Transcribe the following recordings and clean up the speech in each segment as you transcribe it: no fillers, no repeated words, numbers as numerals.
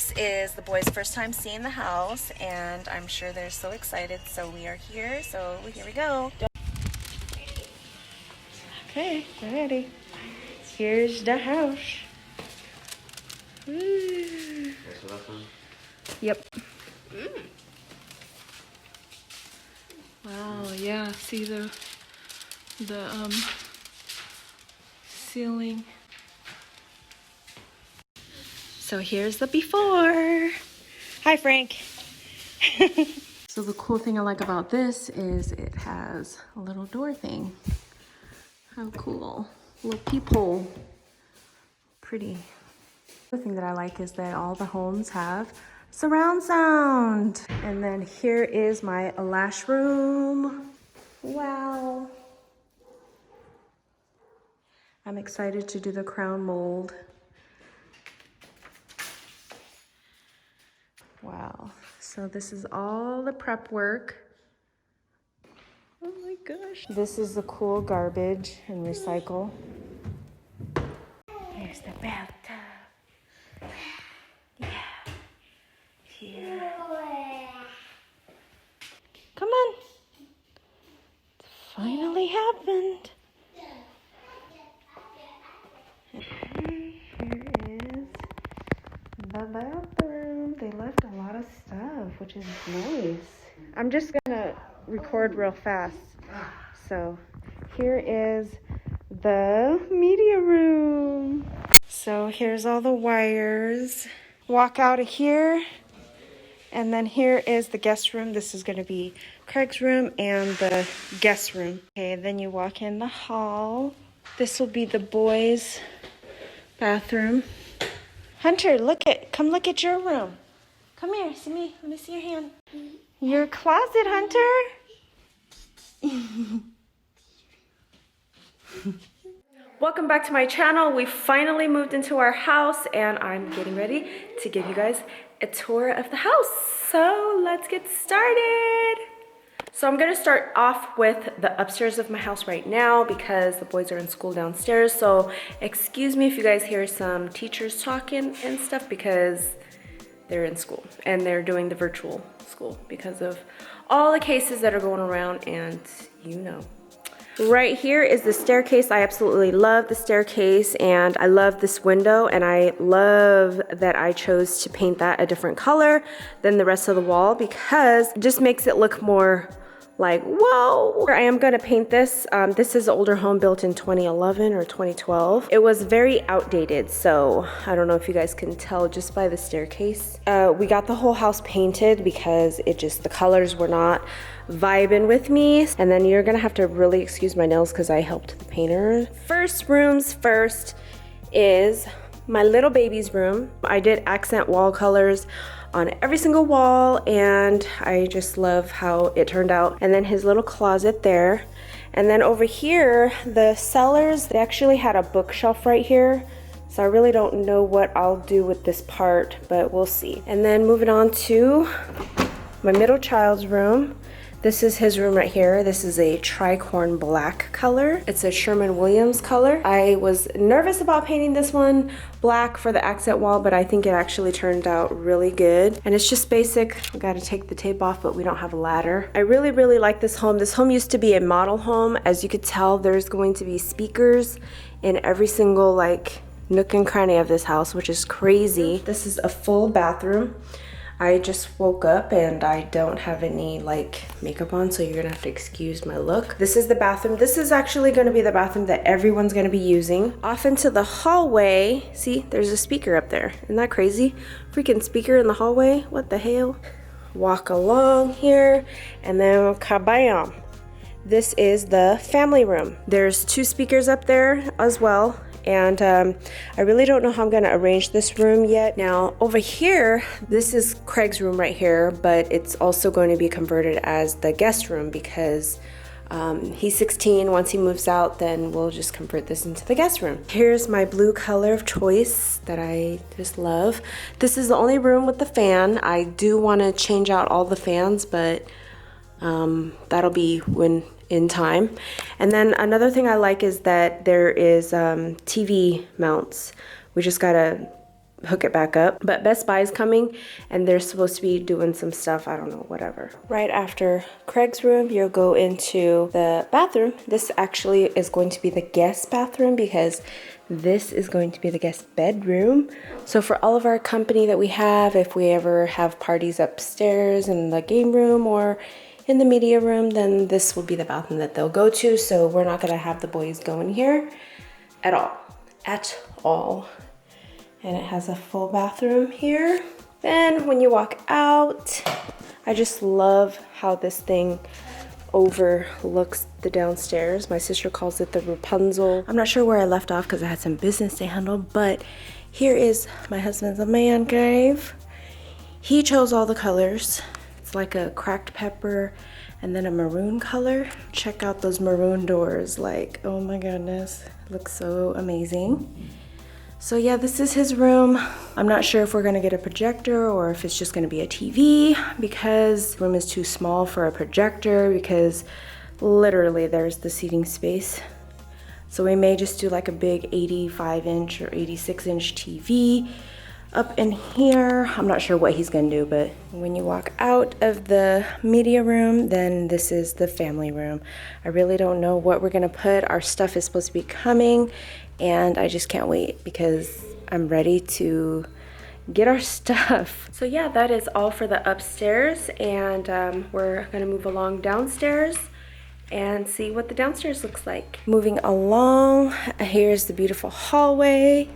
This is the boys' first time seeing the house, and I'm sure they're so excited. So we are here. So here we go. Okay, we're ready. Here's the house. Woo. Yep. Wow, yeah, see the ceiling. So here's the before. Hi, Frank. So the cool thing I like about this is it has a little door thing. How cool. Little peephole. Pretty. The thing that I like is that all the homes have surround sound. And then here is my lash room. Wow. I'm excited to do the crown mold. Wow. So this is all the prep work. Oh my gosh. This is the cool garbage and recycle. There's the bathtub. Yeah. Here. Come on. It finally happened. And here is the bathroom. They left a lot of stuff, which is nice. I'm just gonna record real fast. So here is the media room. So here's all the wires. Walk out of here. And then here is the guest room. This is going to be Craig's room and the guest room. Okay, then you walk in the hall. This will be the boys' bathroom. Hunter, come look at your room. Come here, see me. Let me see your hand. Your closet, Hunter. Welcome back to my channel. We finally moved into our house and I'm getting ready to give you guys a tour of the house. So let's get started. So I'm gonna start off with the upstairs of my house right now because the boys are in school downstairs. So excuse me if you guys hear some teachers talking and stuff because they're in school and they're doing the virtual school because of all the cases that are going around, and you know. Right here is the staircase. I absolutely love the staircase and I love this window, and I love that I chose to paint that a different color than the rest of the wall because it just makes it look more like, whoa. I am gonna paint this. This is an older home built in 2011 or 2012. It was very outdated, so I don't know if you guys can tell just by the staircase. We got the whole house painted because the colors were not vibing with me. And then you're gonna have to really excuse my nails because I helped the painter. First rooms first is my little baby's room. I did accent wall colors on every single wall and I just love how it turned out. And then his little closet there. And then over here, the cellars, they actually had a bookshelf right here. So I really don't know what I'll do with this part, but we'll see. And then moving on to my middle child's room. This is his room right here. This is a tricorn black color. It's a Sherwin-Williams color. I was nervous about painting this one black for the accent wall, but I think it actually turned out really good. And it's just basic. I gotta take the tape off, but we don't have a ladder. I really, really like this home. This home used to be a model home. As you could tell, there's going to be speakers in every single like nook and cranny of this house, which is crazy. This is a full bathroom. I just woke up and I don't have any like makeup on, so you're gonna have to excuse my look. This is the bathroom. This is actually gonna be the bathroom that everyone's gonna be using. Off into the hallway, see, there's a speaker up there. Isn't that crazy? Freaking speaker in the hallway, what the hell? Walk along here and then kabam. This is the family room. There's 2 speakers up there as well. And I really don't know how I'm gonna arrange this room yet. Now over here, this is Craig's room right here, but it's also going to be converted as the guest room because he's 16. Once he moves out, then we'll just convert this into the guest room. Here's my blue color of choice that I just love. This is the only room with the fan. I do wanna change out all the fans, but that'll be when in time. And then another thing I like is that there is TV mounts. We just gotta hook it back up. But Best Buy is coming and they're supposed to be doing some stuff. I don't know, whatever. Right after Craig's room, you'll go into the bathroom. This actually is going to be the guest bathroom because this is going to be the guest bedroom. So for all of our company that we have, if we ever have parties upstairs in the game room or in the media room, then this will be the bathroom that they'll go to. So we're not gonna have the boys go in here at all. And it has a full bathroom here. Then when you walk out, I just love how this thing overlooks the downstairs. My sister calls it the Rapunzel. I'm not sure where I left off because I had some business to handle, but here is my husband's man cave. He chose all the colors. It's like a cracked pepper and then a maroon color. Check out those maroon doors. Like, oh my goodness, it looks so amazing. So yeah, this is his room. I'm not sure if we're gonna get a projector or if it's just gonna be a TV because the room is too small for a projector because literally there's the seating space. So we may just do like a big 85-inch or 86-inch TV up in here. I'm not sure what he's gonna do, but when you walk out of the media room, then this is the family room. I really don't know what we're gonna put. Our stuff is supposed to be coming and I just can't wait because I'm ready to get our stuff. So yeah, that is all for the upstairs, and we're gonna move along downstairs and see what the downstairs looks like. Moving along, here's the beautiful hallway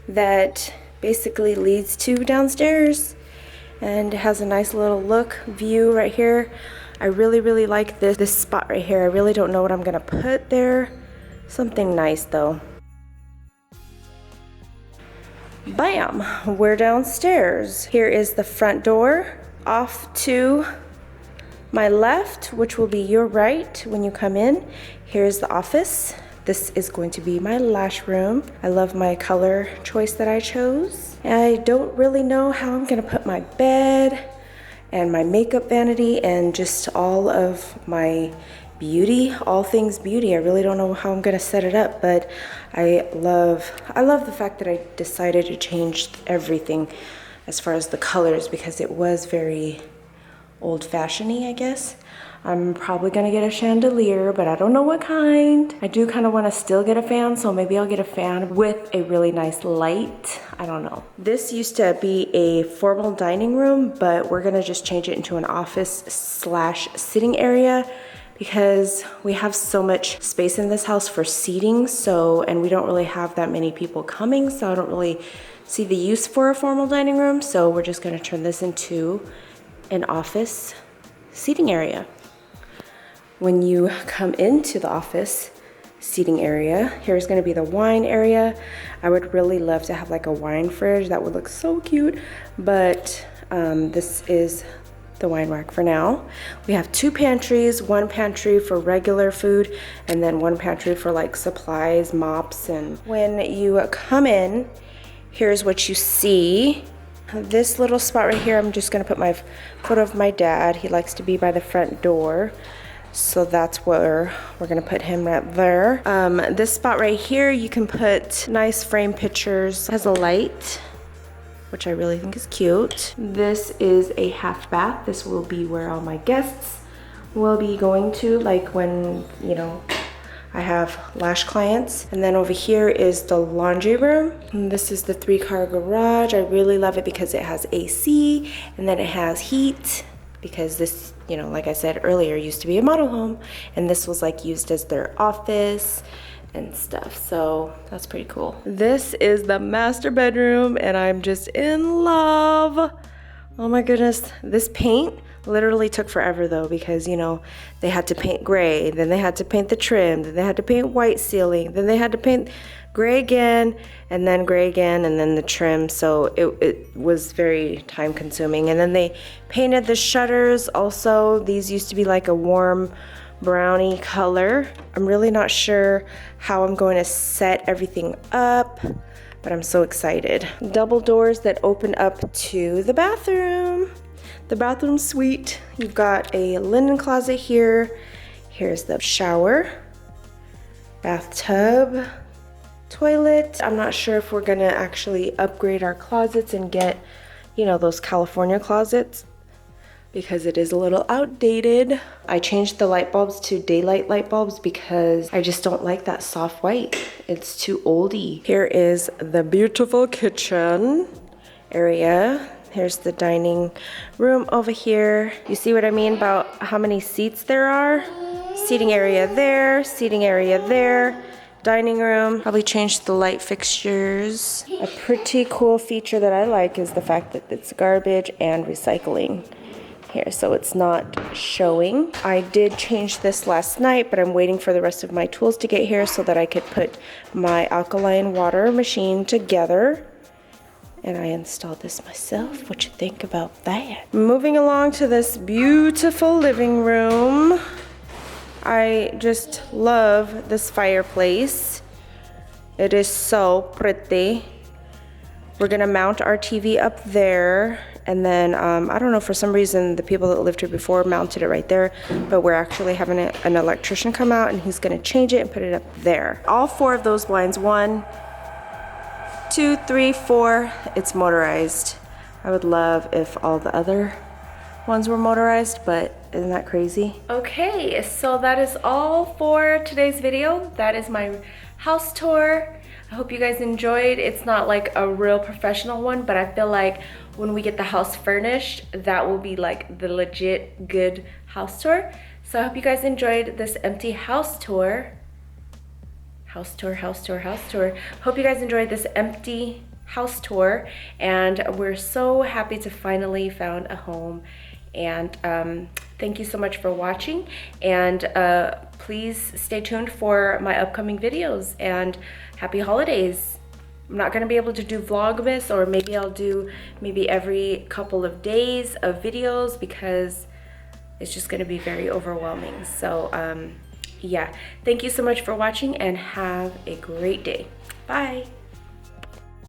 that basically leads to downstairs, and it has a nice little view right here. I really like this spot right here. I really don't know what I'm gonna put there. Something nice though. Bam, we're downstairs. Here is the front door. Off to my left, which will be your right when you come in. Here's the office. This is going to be my lash room. I love my color choice that I chose. I don't really know how I'm gonna put my bed and my makeup vanity and just all of my beauty, all things beauty. I really don't know how I'm gonna set it up, but I love the fact that I decided to change everything as far as the colors because it was very old-fashioned-y, I guess. I'm probably gonna get a chandelier, but I don't know what kind. I do kind of want to still get a fan, so maybe I'll get a fan with a really nice light. I don't know. This used to be a formal dining room, but we're gonna just change it into an office/sitting area because we have so much space in this house for seating, and we don't really have that many people coming, so I don't really see the use for a formal dining room, so we're just gonna turn this into an office seating area. When you come into the office seating area, here's gonna be the wine area. I would really love to have like a wine fridge. That would look so cute, but this is the wine rack for now. We have two pantries, one pantry for regular food and then one pantry for like supplies, mops. And when you come in, here's what you see. This little spot right here, I'm just gonna put my photo of my dad. He likes to be by the front door, so that's where we're gonna put him right there. This spot right here, you can put nice frame pictures. It has a light, which I really think is cute. This is a half bath. This will be where all my guests will be going to, like when, you know, I have lash clients. And then over here is the laundry room. And this is the 3-car garage. I really love it because it has AC and then it has heat, because this, you know, like I said earlier, used to be a model home, and this was like used as their office and stuff, so that's pretty cool. This is the master bedroom and I'm just in love. Oh my goodness, this paint literally took forever though, because you know, they had to paint gray, then they had to paint the trim, then they had to paint white ceiling, then they had to paint gray again, and then gray again, and then the trim, so it was very time consuming. And then they painted the shutters also. These used to be like a warm brownie color. I'm really not sure how I'm going to set everything up, but I'm so excited. Double doors that open up to the bathroom. The bathroom suite. You've got a linen closet here. Here's the shower, bathtub, toilet. I'm not sure if we're gonna actually upgrade our closets and get, you know, those California closets, because it is a little outdated. I changed the light bulbs to daylight light bulbs because I just don't like that soft white. It's too oldie. Here is the beautiful kitchen area. Here's the dining room over here. You see what I mean about how many seats there are? Seating area there, seating area there. Dining room. Probably changed the light fixtures. A pretty cool feature that I like is the fact that it's garbage and recycling here, so it's not showing. I did change this last night, but I'm waiting for the rest of my tools to get here so that I could put my alkaline water machine together. And I installed this myself. What you think about that? Moving along to this beautiful living room. I just love this fireplace. It is so pretty. We're gonna mount our TV up there, and then I don't know, for some reason the people that lived here before mounted it right there, but we're actually having an electrician come out and he's gonna change it and put it up there. All 4 of those blinds, 1, 2, 3, 4, it's motorized. I would love if all the other ones were motorized, but isn't that crazy? Okay, so that is all for today's video. That is my house tour. I hope you guys enjoyed. It's not like a real professional one, but I feel like when we get the house furnished, that will be like the legit good house tour. So I hope you guys enjoyed this empty house tour. House tour. Hope you guys enjoyed this empty house tour, and we're so happy to finally found a home. And thank you so much for watching, and please stay tuned for my upcoming videos, and happy holidays. I'm not going to be able to do Vlogmas, or maybe I'll do every couple of days of videos because it's just going to be very overwhelming. So yeah, thank you so much for watching and have a great day. Bye.